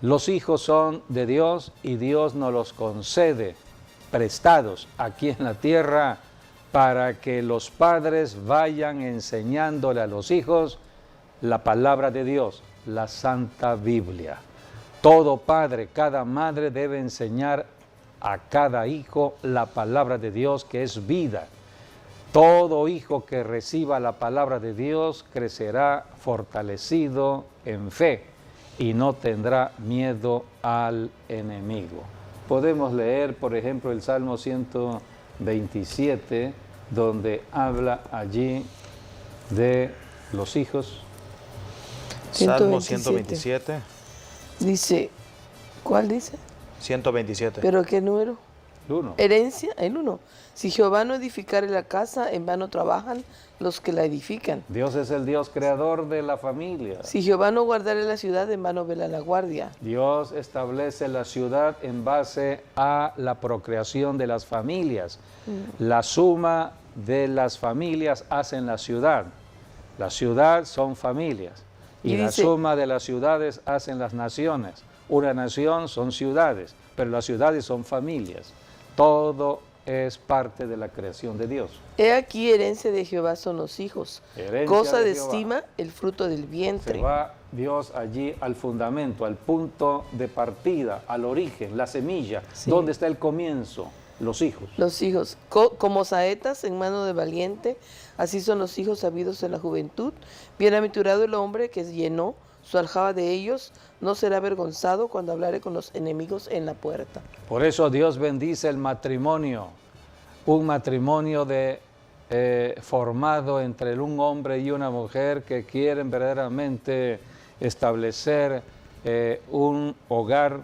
Los hijos son de Dios y Dios nos los concede prestados aquí en la tierra para que los padres vayan enseñándole a los hijos la palabra de Dios, la Santa Biblia. Todo padre, cada madre debe enseñar a cada hijo la palabra de Dios que es vida. Todo hijo que reciba la palabra de Dios crecerá fortalecido en fe y no tendrá miedo al enemigo. Podemos leer, por ejemplo, el Salmo 127, donde habla allí de los hijos. Salmo 127. Dice, ¿cuál dice? 127. ¿Pero qué número? El 1. Herencia, el 1. Si Jehová no edificare la casa, en vano trabajan los que la edifican. Dios es el Dios creador de la familia. Si Jehová no guardare la ciudad, en vano vela la guardia. Dios establece la ciudad en base a la procreación de las familias. La suma de las familias hacen la ciudad. La ciudad son familias. Y la dice, suma de las ciudades hacen las naciones. Una nación son ciudades, pero las ciudades son familias. Todo es parte de la creación de Dios. he aquí herencia de Jehová son los hijos, Herencia cosa de de Jehová. estima el fruto del vientre. Se va Dios allí al fundamento, al punto de partida, al origen, la semilla. Sí. ¿Dónde está el comienzo? Los hijos. Los hijos, como saetas en mano de valiente, así son los hijos sabidos en la juventud. Bienaventurado el hombre que llenó su aljaba de ellos, no será avergonzado cuando hablare con los enemigos en la puerta. Por eso Dios bendice el matrimonio, un matrimonio formado entre un hombre y una mujer que quieren verdaderamente establecer un hogar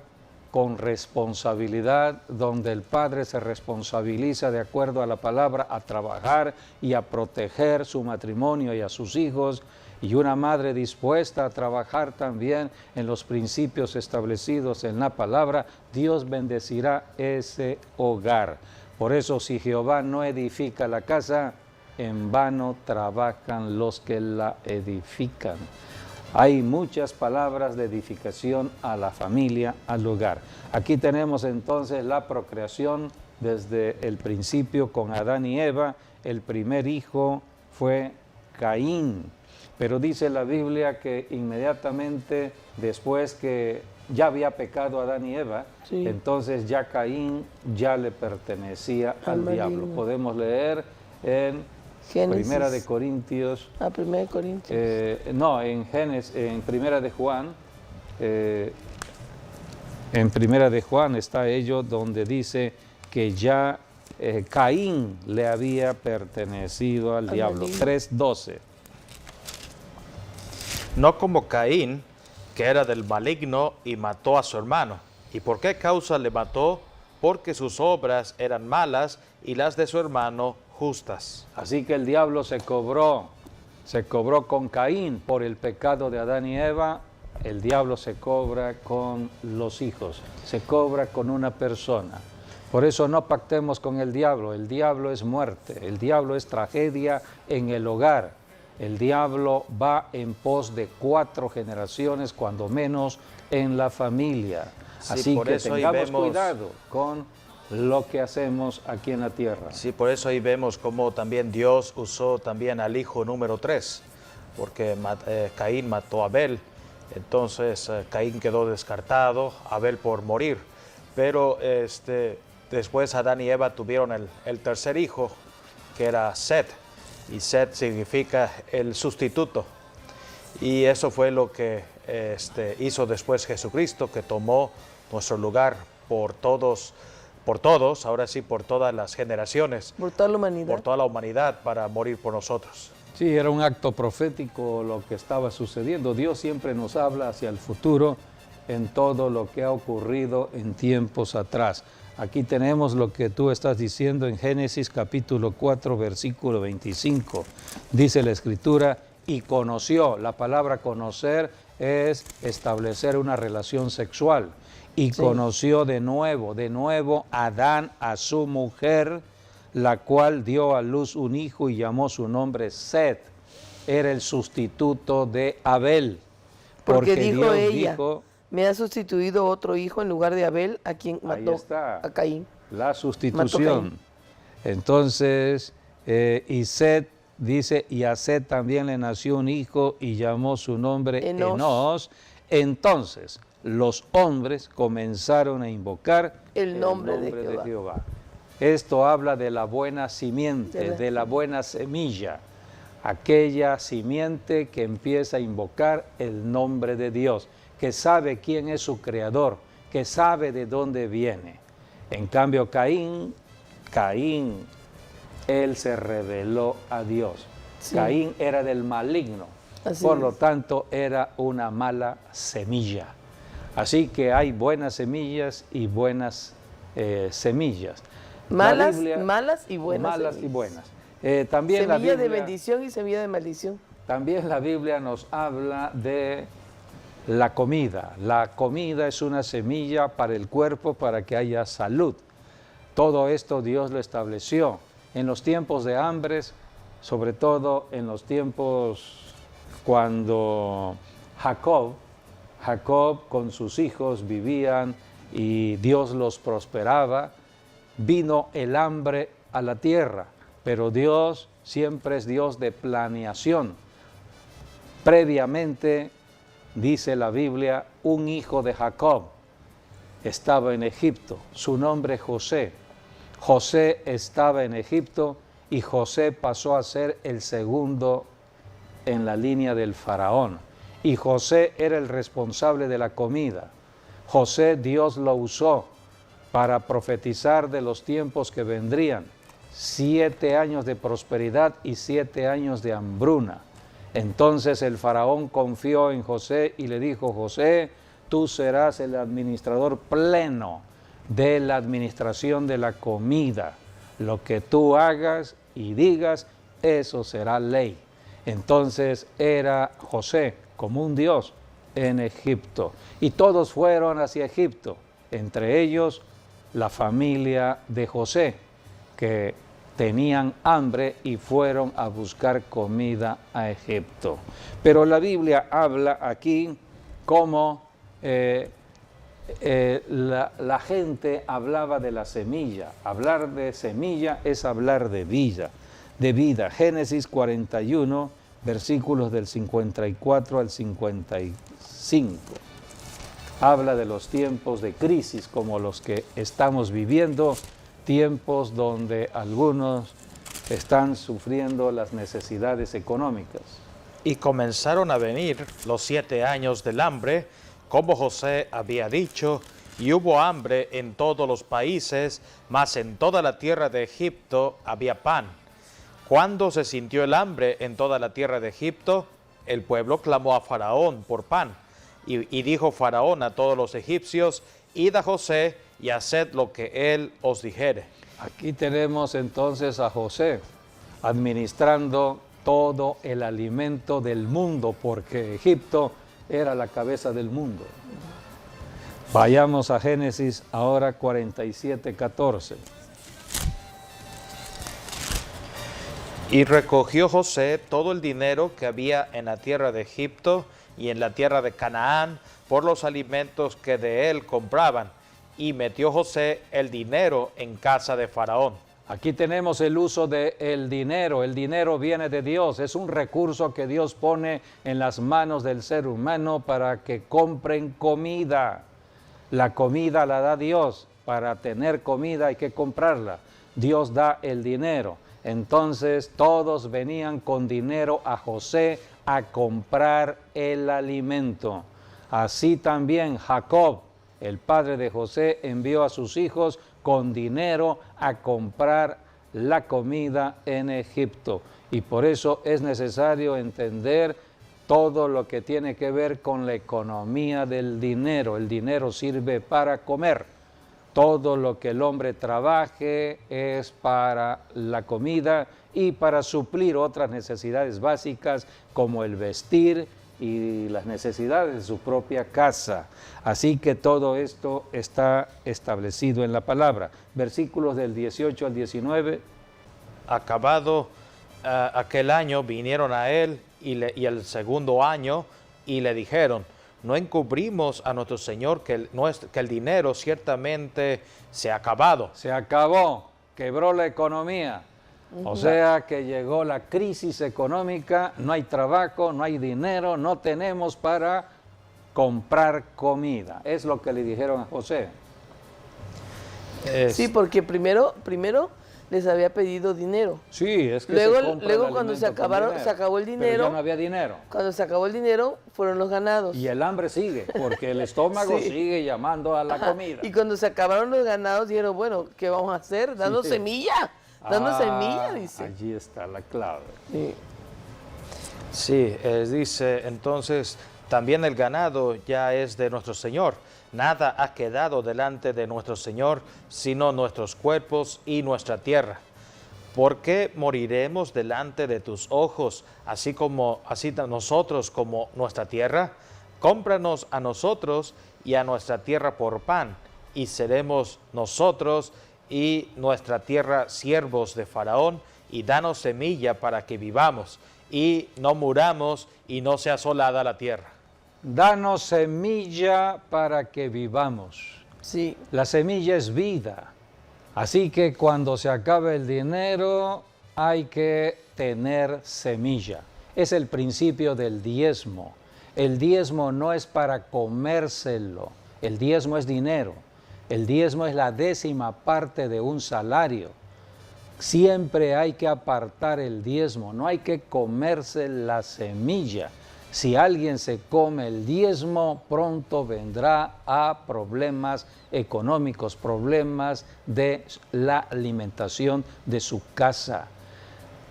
con responsabilidad, donde el padre se responsabiliza de acuerdo a la palabra a trabajar y a proteger su matrimonio y a sus hijos, y una madre dispuesta a trabajar también en los principios establecidos en la palabra. Dios bendecirá ese hogar. Por eso, si Jehová no edifica la casa, en vano trabajan los que la edifican. Hay muchas palabras de edificación a la familia, al hogar. Aquí tenemos entonces la procreación desde el principio con Adán y Eva. El primer hijo fue Caín. Pero dice la Biblia que inmediatamente después que ya había pecado Adán y Eva, Sí. entonces ya Caín ya le pertenecía al diablo. maligno. Podemos leer en Génesis. Primera de Corintios, A 1 Corintios. en Génesis, en Primera de Juan, en Primera de Juan está ello donde dice que ya Caín le había pertenecido al diablo. maligno. 3:12. No como Caín, que era del maligno y mató a su hermano. ¿Y por qué causa le mató? Porque sus obras eran malas y las de su hermano justas. Así que el diablo se cobró con Caín por el pecado de Adán y Eva. El diablo se cobra con los hijos, se cobra con una persona. Por eso no pactemos con el diablo es muerte, el diablo es tragedia en el hogar. El diablo va en pos de 4 generaciones, cuando menos, en la familia. Sí, Así por que eso ahí tengamos vemos- cuidado con lo que hacemos aquí en la tierra. Sí, por eso ahí vemos cómo también Dios usó también al hijo número 3, porque Caín mató a Abel, entonces Caín quedó descartado, Abel por morir, pero después Adán y Eva tuvieron el tercer hijo, que era Set, y Set significa el sustituto, y eso fue lo que hizo después Jesucristo, que tomó nuestro lugar por todos, ahora sí, por todas las generaciones, Por toda la humanidad. por toda la humanidad, para morir por nosotros. Sí, era un acto profético lo que estaba sucediendo. Dios siempre nos habla hacia el futuro en todo lo que ha ocurrido en tiempos atrás. Aquí tenemos lo que tú estás diciendo en Génesis capítulo 4, versículo 25. Dice la Escritura, y conoció. La palabra conocer es establecer una relación sexual. Y Sí. conoció de nuevo Adán a su mujer, la cual dio a luz un hijo y llamó su nombre Set. Era el sustituto de Abel. Porque dijo Dios ella, dijo, me ha sustituido otro hijo en lugar de Abel, a quien Ahí mató está. a Caín. la Mató sustitución. Caín. Entonces, y Set dice, y a Set también le nació un hijo y llamó su nombre Enos. Enos. Entonces, los hombres comenzaron a invocar El nombre de Jehová. Esto habla de la buena simiente, De de la- la buena semilla, aquella simiente que empieza a invocar el nombre de Dios, que sabe quién es su creador, que sabe de dónde viene. En cambio, Caín, él se rebeló a Dios. Sí. Caín era del maligno, Así por es. lo tanto era una mala semilla. Así que hay buenas semillas y buenas semillas. Malas, La Biblia, malas y buenas. malas y semillas. buenas. También Semilla la de Biblia, bendición y semilla de maldición. también la Biblia nos habla de la comida. La comida es una semilla para el cuerpo, para que haya salud. Todo esto Dios lo estableció. En los tiempos de hambres, sobre todo en los tiempos cuando Jacob con sus hijos vivían y Dios los prosperaba, vino el hambre a la tierra, pero Dios siempre es Dios de planeación. Previamente, dice la Biblia, un hijo de Jacob estaba en Egipto, su nombre José. José estaba en Egipto y José pasó a ser el segundo en la línea del faraón. Y José era el responsable de la comida. José, Dios lo usó para profetizar de los tiempos que vendrían. 7 años de prosperidad y 7 años de hambruna. Entonces el faraón confió en José y le dijo: José, tú serás el administrador pleno de la administración de la comida. Lo que tú hagas y digas, eso será ley. Entonces era José como un dios en Egipto. Y todos fueron hacia Egipto, entre ellos la familia de José, que tenían hambre y fueron a buscar comida a Egipto. Pero la Biblia habla aquí como la gente hablaba de la semilla. Hablar de semilla es hablar de vida, de vida. Génesis 41, versículos del 54 al 55. Habla de los tiempos de crisis como los que estamos viviendo, tiempos donde algunos están sufriendo las necesidades económicas. Y comenzaron a venir los 7 años del hambre, como José había dicho, y hubo hambre en todos los países, mas en toda la tierra de Egipto había pan. Cuando se sintió el hambre en toda la tierra de Egipto, el pueblo clamó a Faraón por pan. Y dijo Faraón a todos los egipcios: id a José y haced lo que él os dijere. Aquí tenemos entonces a José administrando todo el alimento del mundo, porque Egipto era la cabeza del mundo. Vayamos a Génesis ahora 47, 14. Y recogió José todo el dinero que había en la tierra de Egipto y en la tierra de Canaán por los alimentos que de él compraban, y metió José el dinero en casa de Faraón. Aquí tenemos el uso del dinero. El dinero viene de Dios, es un recurso que Dios pone en las manos del ser humano para que compren comida. La comida la da Dios. Para tener comida hay que comprarla. Dios da el dinero. Entonces todos venían con dinero a José a comprar el alimento. Así también Jacob, el padre de José, envió a sus hijos con dinero a comprar la comida en Egipto. Y por eso es necesario entender todo lo que tiene que ver con la economía del dinero. El dinero sirve para comer. Todo lo que el hombre trabaje es para la comida y para suplir otras necesidades básicas como el vestir y las necesidades de su propia casa. Así que todo esto está establecido en la palabra. Versículos del 18 al 19. Acabado aquel año vinieron a él y el segundo año y le dijeron: no encubrimos a nuestro Señor que el dinero ciertamente se ha acabado. Se acabó, quebró la economía. O sea que llegó la crisis económica, no hay trabajo, no hay dinero, no tenemos para comprar comida. Es lo que le dijeron a José. Sí, porque primero les había pedido dinero. Sí, es que luego cuando se acabó el dinero, pero ya no había dinero. Cuando se acabó el dinero, fueron los ganados. Y el hambre sigue, porque el estómago sigue llamando a la comida. Y cuando se acabaron los ganados, dijeron: bueno, ¿qué vamos a hacer? Dando semilla. Dando semilla, dice. Allí está la clave. Sí. Sí, dice entonces: También el ganado ya es de nuestro Señor. Nada ha quedado delante de nuestro Señor, sino nuestros cuerpos y nuestra tierra. ¿Por qué moriremos delante de tus ojos, así nosotros como nuestra tierra? Cómpranos a nosotros y a nuestra tierra por pan, y seremos nosotros y nuestra tierra siervos de Faraón, y danos semilla para que vivamos, y no muramos, y no sea asolada la tierra. Danos semilla para que vivamos. Sí, La semilla es vida. Así que cuando se acabe el dinero hay que tener semilla. Es el principio del diezmo. El diezmo no es para comérselo. El diezmo es dinero. El diezmo es la 10ª parte de un salario. Siempre hay que apartar el diezmo. No hay que comerse la semilla. Si alguien se come el diezmo, pronto vendrá a problemas económicos, problemas de la alimentación de su casa.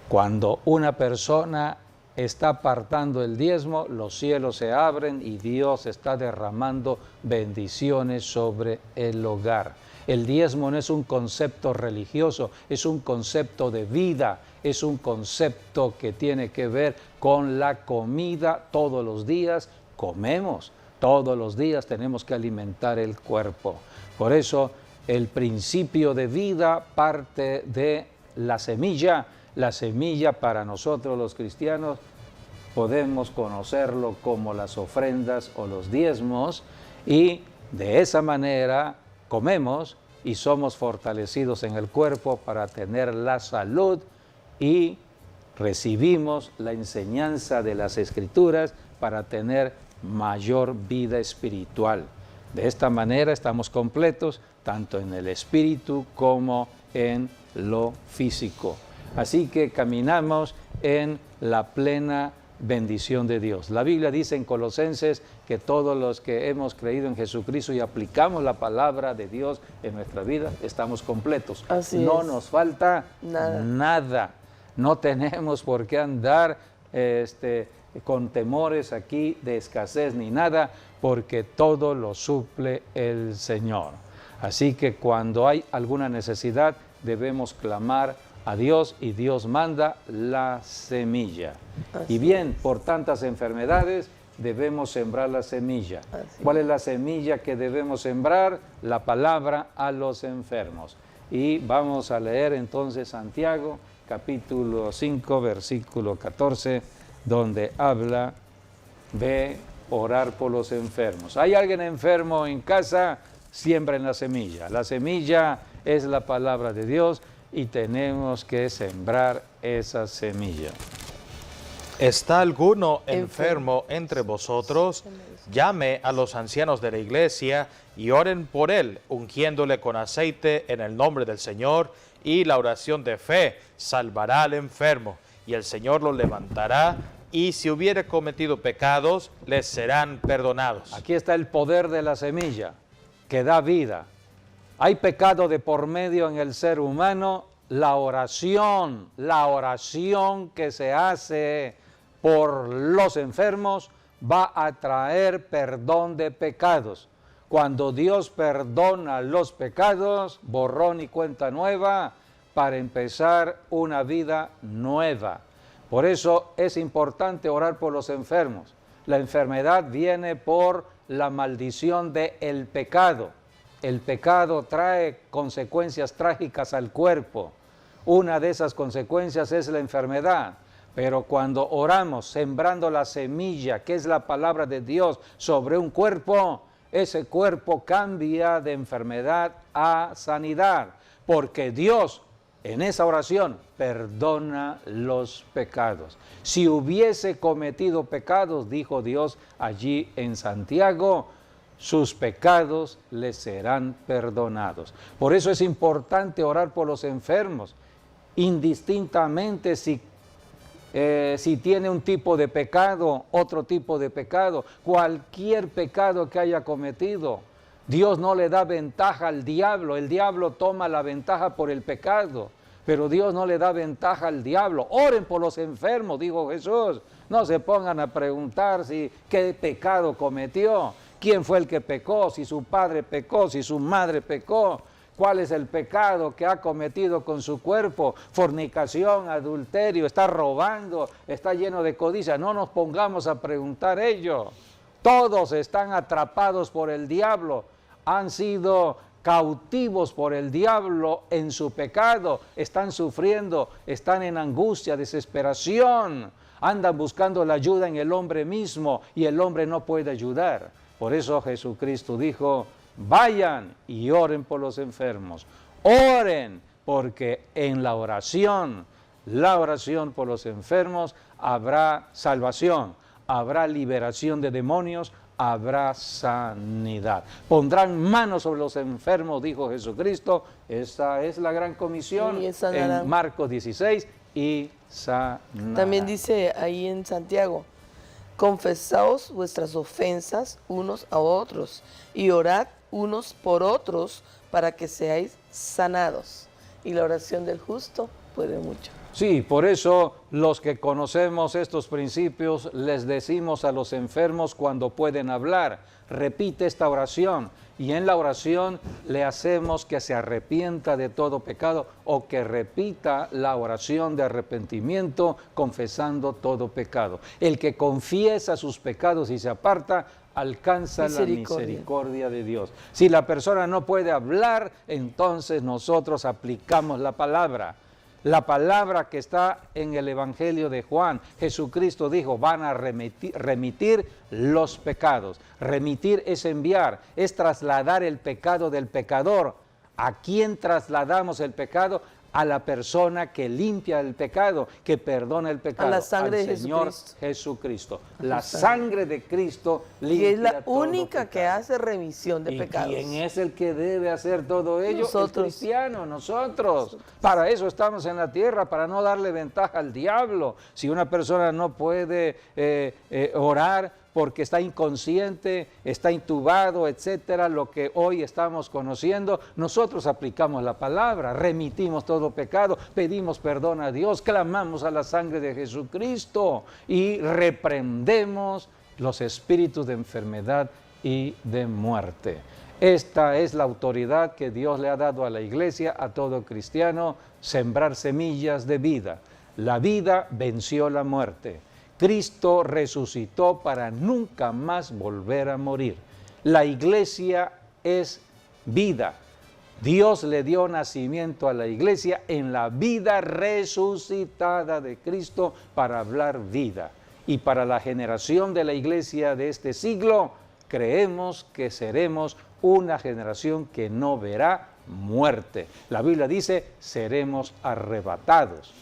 Cuando una persona está apartando el diezmo, los cielos se abren y Dios está derramando bendiciones sobre el hogar. El diezmo no es un concepto religioso, es un concepto de vida, es un concepto que tiene que ver con la comida. Todos los días comemos, todos los días tenemos que alimentar el cuerpo. Por eso el principio de vida parte de la semilla. La semilla para nosotros los cristianos podemos conocerlo como las ofrendas o los diezmos, y de esa manera comemos y somos fortalecidos en el cuerpo para tener la salud, y recibimos la enseñanza de las Escrituras para tener mayor vida espiritual. De esta manera estamos completos tanto en el espíritu como en lo físico. Así que caminamos en la plena bendición de Dios. La Biblia dice en Colosenses que todos los que hemos creído en Jesucristo y aplicamos la palabra de Dios en nuestra vida, estamos completos. Así no es. nos falta nada. No tenemos por qué andar con temores aquí de escasez ni nada, porque todo lo suple el Señor. Así que cuando hay alguna necesidad, debemos clamar a Dios y Dios manda la semilla. Y bien, por tantas enfermedades debemos sembrar la semilla. ¿Cuál es la semilla que debemos sembrar? La palabra a los enfermos. Y vamos a leer entonces Santiago, capítulo 5, versículo 14, donde habla de orar por los enfermos. ¿Hay alguien enfermo en casa? Siembren la semilla. La semilla es la palabra de Dios y tenemos que sembrar esa semilla. ¿Está alguno enfermo entre vosotros? Llame a los ancianos de la iglesia y oren por él, ungiéndole con aceite en el nombre del Señor, y la oración de fe salvará al enfermo, y el Señor lo levantará, y si hubiere cometido pecados, les serán perdonados. Aquí está el poder de la semilla, que da vida. Hay pecado de por medio en el ser humano. La oración que se hace por los enfermos va a traer perdón de pecados. Cuando Dios perdona los pecados, borrón y cuenta nueva, para empezar una vida nueva. Por eso es importante orar por los enfermos. La enfermedad viene por la maldición del pecado. El pecado trae consecuencias trágicas al cuerpo. Una de esas consecuencias es la enfermedad. Pero cuando oramos sembrando la semilla, que es la palabra de Dios, sobre un cuerpo, ese cuerpo cambia de enfermedad a sanidad, porque Dios en esa oración perdona los pecados. Si hubiese cometido pecados, dijo Dios allí en Santiago, sus pecados les serán perdonados. Por eso es importante orar por los enfermos, indistintamente si tiene un tipo de pecado, otro tipo de pecado, cualquier pecado que haya cometido. Dios no le da ventaja al diablo, el diablo toma la ventaja por el pecado, pero Dios no le da ventaja al diablo. Oren por los enfermos, dijo Jesús. No se pongan a preguntar si qué pecado cometió, quién fue el que pecó, si su padre pecó, si su madre pecó, cuál es el pecado que ha cometido con su cuerpo, fornicación, adulterio, está robando, está lleno de codicia. No nos pongamos a preguntar ello. Todos están atrapados por el diablo, han sido cautivos por el diablo en su pecado, están sufriendo, están en angustia, desesperación, andan buscando la ayuda en el hombre mismo y el hombre no puede ayudar. Por eso Jesucristo dijo, vayan y oren por los enfermos, oren, porque en la oración por los enfermos habrá salvación, habrá liberación de demonios, habrá sanidad. Pondrán manos sobre los enfermos, dijo Jesucristo. Esa es la gran comisión en Marcos 16, y sanarán. También dice ahí en Santiago, confesaos vuestras ofensas unos a otros y orad unos por otros para que seáis sanados. Y la oración del justo puede mucho. Sí, por eso los que conocemos estos principios les decimos a los enfermos cuando pueden hablar, repite esta oración, y en la oración le hacemos que se arrepienta de todo pecado o que repita la oración de arrepentimiento confesando todo pecado. El que confiesa sus pecados y se aparta alcanza la misericordia de Dios. Si la persona no puede hablar, entonces nosotros aplicamos la palabra. La palabra que está en el Evangelio de Juan. Jesucristo dijo, van a remitir los pecados. Remitir es enviar, es trasladar el pecado del pecador. ¿A quién trasladamos el pecado? A la persona que limpia el pecado, que perdona el pecado. A la sangre al de Señor Jesucristo. La sangre de Cristo limpia. Y es la todo única pecado. Que hace remisión de pecados. ¿Quién es el que debe hacer todo ello? Nosotros. El cristiano, nosotros. Para eso estamos en la tierra, para no darle ventaja al diablo. Si una persona no puede orar porque está inconsciente, está intubado, etcétera, lo que hoy estamos conociendo, nosotros aplicamos la palabra, remitimos todo pecado, pedimos perdón a Dios, clamamos a la sangre de Jesucristo y reprendemos los espíritus de enfermedad y de muerte. Esta es la autoridad que Dios le ha dado a la iglesia, a todo cristiano, sembrar semillas de vida. La vida venció la muerte. Cristo resucitó para nunca más volver a morir. La iglesia es vida. Dios le dio nacimiento a la iglesia en la vida resucitada de Cristo para hablar vida. Y para la generación de la iglesia de este siglo, creemos que seremos una generación que no verá muerte. La Biblia dice, seremos arrebatados,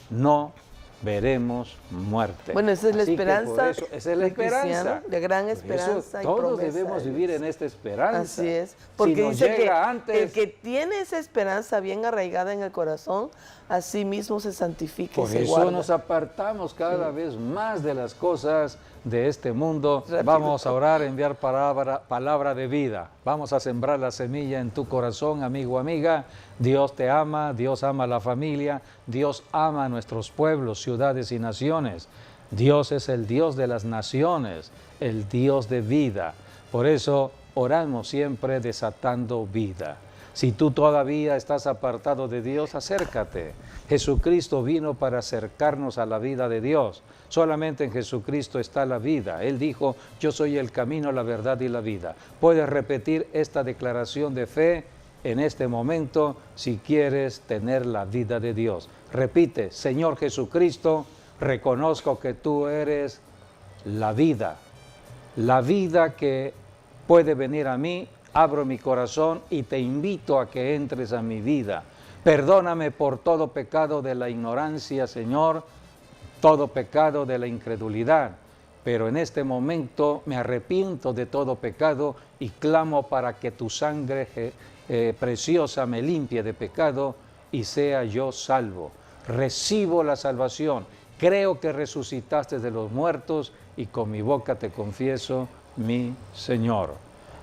no veremos muerte. Bueno, esa es la esperanza. Esa es la esperanza. De gran esperanza y todos promesa debemos vivir en esta esperanza. Así es. Porque si dice que antes, el que tiene esa esperanza bien arraigada en el corazón, así mismo se santifica y se guarda. Por eso nos apartamos cada vez más de las cosas de este mundo. Rápido. Vamos a orar, enviar palabra de vida. Vamos a sembrar la semilla en tu corazón, amigo, amiga. Dios te ama, Dios ama a la familia, Dios ama a nuestros pueblos, ciudades y naciones. Dios es el Dios de las naciones, el Dios de vida. Por eso oramos siempre desatando vida. Si tú todavía estás apartado de Dios, acércate. Jesucristo vino para acercarnos a la vida de Dios. Solamente en Jesucristo está la vida. Él dijo, yo soy el camino, la verdad y la vida. Puedes repetir esta declaración de fe en este momento si quieres tener la vida de Dios. Repite, Señor Jesucristo, reconozco que tú eres la vida que puede venir a mí. Abro mi corazón y te invito a que entres a mi vida. Perdóname por todo pecado de la ignorancia, Señor, todo pecado de la incredulidad. Pero en este momento me arrepiento de todo pecado y clamo para que tu sangre preciosa me limpie de pecado y sea yo salvo. Recibo la salvación. Creo que resucitaste de los muertos y con mi boca te confieso, mi Señor.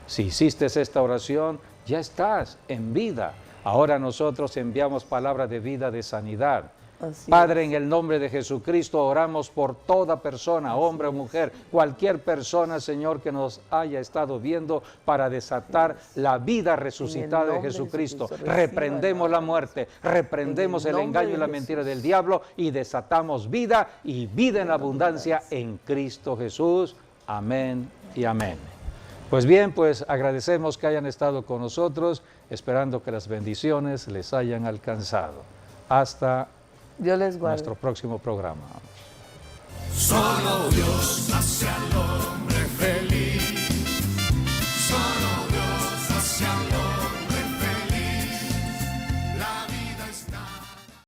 Si hiciste esta oración, ya estás en vida. Ahora nosotros enviamos palabras de vida, de sanidad. Así Padre, es. en el nombre de Jesucristo oramos por toda persona, hombre o mujer, cualquier persona, Señor, que nos haya estado viendo para desatar la vida resucitada de nombre de Jesucristo. Jesucristo, Reprendemos la reciban muerte, reprendemos en el el nombre engaño y de la Jesús. mentira del diablo y desatamos vida y vida en abundancia en Cristo Jesús. Amén y amén. Pues bien, pues agradecemos que hayan estado con nosotros, esperando que las bendiciones les hayan alcanzado. Hasta Dios les guarde. nuestro próximo programa. Solo Dios hace al hombre feliz. Solo Dios hace al hombre